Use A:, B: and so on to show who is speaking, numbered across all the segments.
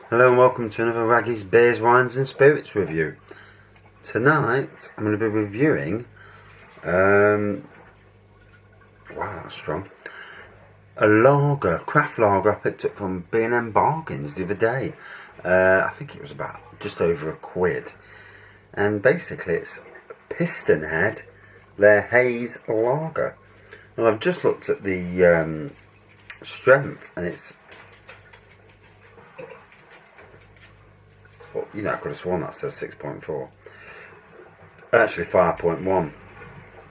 A: Hello and welcome to another Raggy's Beers, Wines and Spirits review. Tonight I'm going to be reviewing, wow that's strong, a lager, craft lager I picked up from B&M Bargains the other day. I think it was about just over £1. And basically it's Pistonhead, their Haze lager. Now I've just looked at the strength and it's, you know, I could have sworn that says 6.4. Actually 5.1.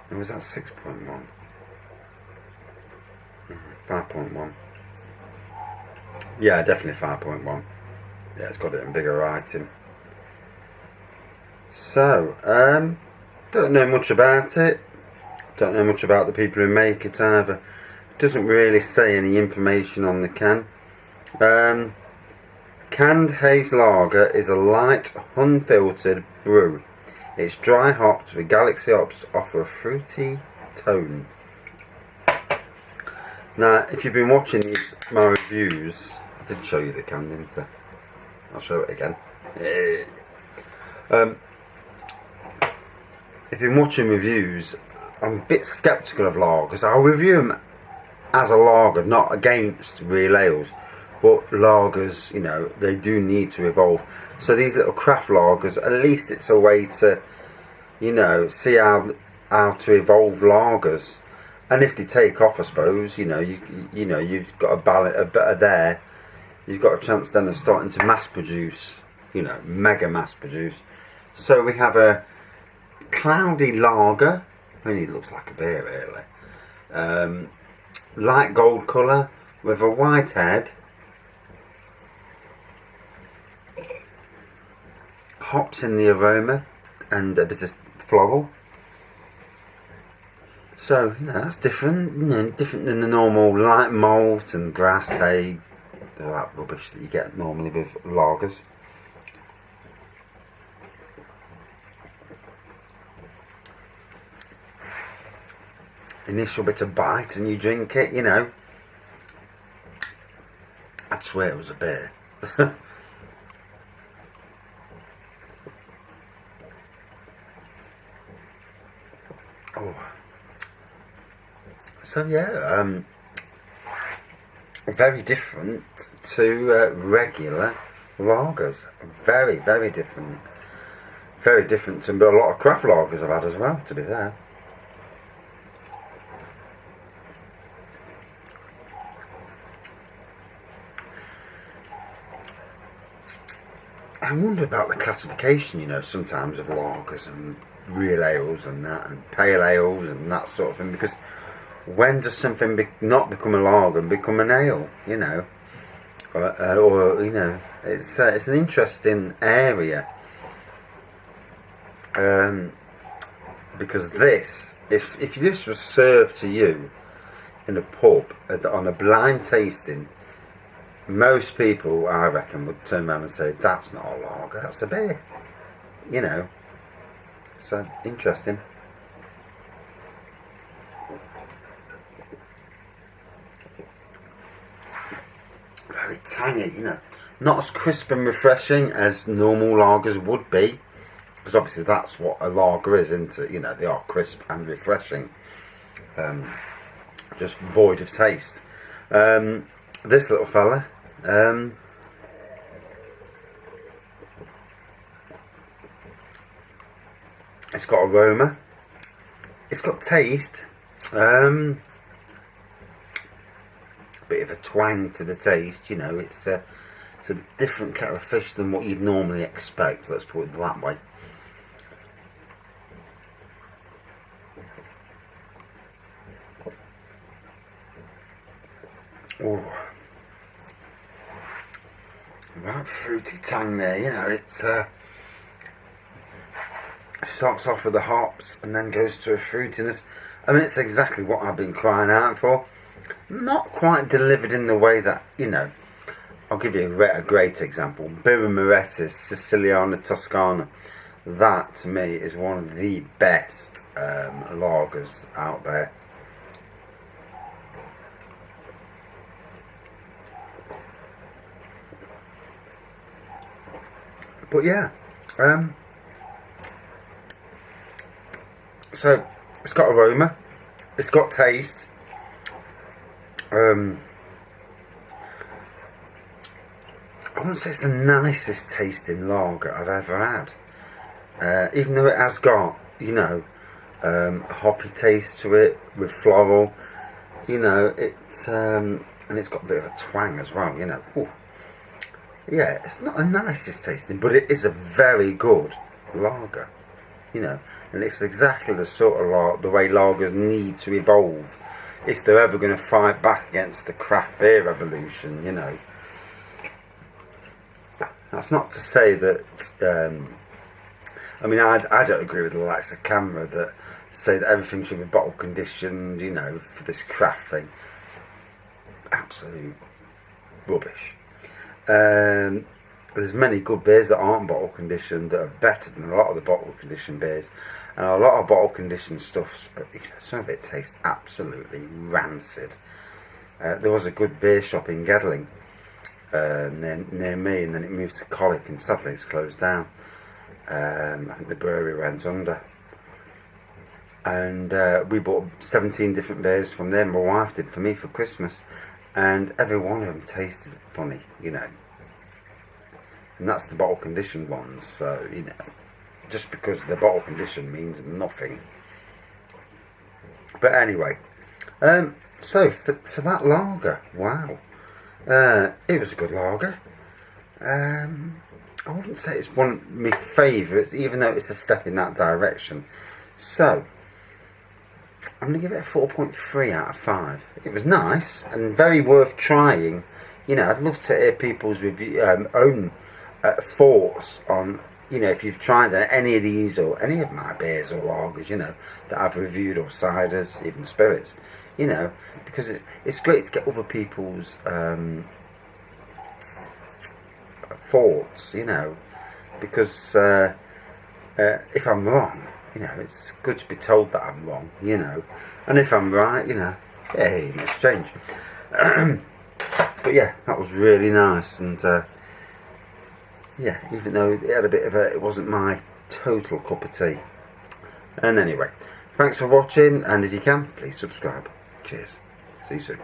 A: And was that 6.1? 5.1. Yeah, definitely 5.1. Yeah, it's got it in bigger writing. So, don't know much about it. Don't know much about the people who make it either. Doesn't really say any information on the can. Canned Haze Lager is a light, unfiltered brew. It's dry hopped with Galaxy hops offer a fruity tone. Now, if you've been watching my reviews, I did show you the can, didn't I? I'll show it again. If you've been watching reviews, I'm a bit sceptical of lagers. I'll review them as a lager, not against real ales. But lagers, you know, they do need to evolve. So these little craft lagers, at least it's a way to, you know, see how to evolve lagers. And if they take off, I suppose, you know, you've got a bit there. You've got a chance then of starting to mass produce, you know, mega mass produce. So we have a cloudy lager. I mean, it looks like a beer, really. Light gold colour with a white head. Hops in the aroma and a bit of floral. So, you know, that's different, you know, different than the normal light malt and grass, hay, all that rubbish that you get normally with lagers. Initial bit of bite and you drink it, you know. I'd swear it was a beer. Oh. So yeah, very different to regular lagers. Very, very different. Very different to a lot of craft lagers I've had as well, to be fair. I wonder about the classification, you know, sometimes of lagers and real ales and that, and pale ales and that sort of thing, because when does something not become a lager and become an ale, you know? Or you know, it's an interesting area. Because this, if this was served to you in a pub on a blind tasting, most people, I reckon, would turn around and say, that's not a lager, that's a beer. You know. So, interesting. Very tangy, you know. Not as crisp and refreshing as normal lagers would be. Because obviously that's what a lager is, isn't it? You know, they are crisp and refreshing. Just void of taste. This little fella, it's got aroma, it's got taste, bit of a twang to the taste, you know, it's a different kettle of fish than what you'd normally expect, let's put it that way. Oh, right fruity tang there, you know, it's starts off with the hops and then goes to a fruitiness. I mean, it's exactly what I've been crying out for. Not quite delivered in the way that, you know, I'll give you a great example. Birra Moretti's Siciliana Toscana. That, to me, is one of the best lagers out there. But yeah, so it's got aroma, it's got taste. I wouldn't say it's the nicest tasting lager I've ever had, even though it has got, you know, a hoppy taste to it with floral, you know, and it's got a bit of a twang as well, you know. Ooh. Yeah, it's not the nicest tasting, but it is a very good lager, you know, and it's exactly the sort of the way lagers need to evolve if they're ever going to fight back against the craft beer revolution, you know. That's not to say that, I mean, I don't agree with the likes of Camera that say that everything should be bottle conditioned, you know, for this craft thing. Absolute rubbish. There's many good beers that aren't bottle conditioned that are better than a lot of the bottle conditioned beers, and a lot of bottle conditioned stuff, you know, some of it tastes absolutely rancid. There was a good beer shop in Gedling near me, and then it moved to Colic, and sadly it's closed down. I think the brewery went under, and we bought 17 different beers from there. My wife did for me for Christmas, and every one of them tasted funny, you know. And that's the bottle conditioned ones, so, you know, just because the bottle conditioned means nothing. But anyway, so for that lager, wow, it was a good lager. I wouldn't say it's one of my favourites, even though it's a step in that direction. So I'm going to give it a 4.3 out of 5. It was nice and very worth trying. You know, I'd love to hear people's review, own thoughts on, you know, if you've tried any of these or any of my beers or lagers, you know, that I've reviewed, or ciders, even spirits, you know, because it's great to get other people's thoughts, you know, because if I'm wrong, you know, it's good to be told that I'm wrong, you know, and if I'm right, you know, hey, let's change. But yeah, that was really nice, and yeah, even though it had a bit of it wasn't my total cup of tea. And anyway, thanks for watching, and if you can, please subscribe. Cheers. See you soon.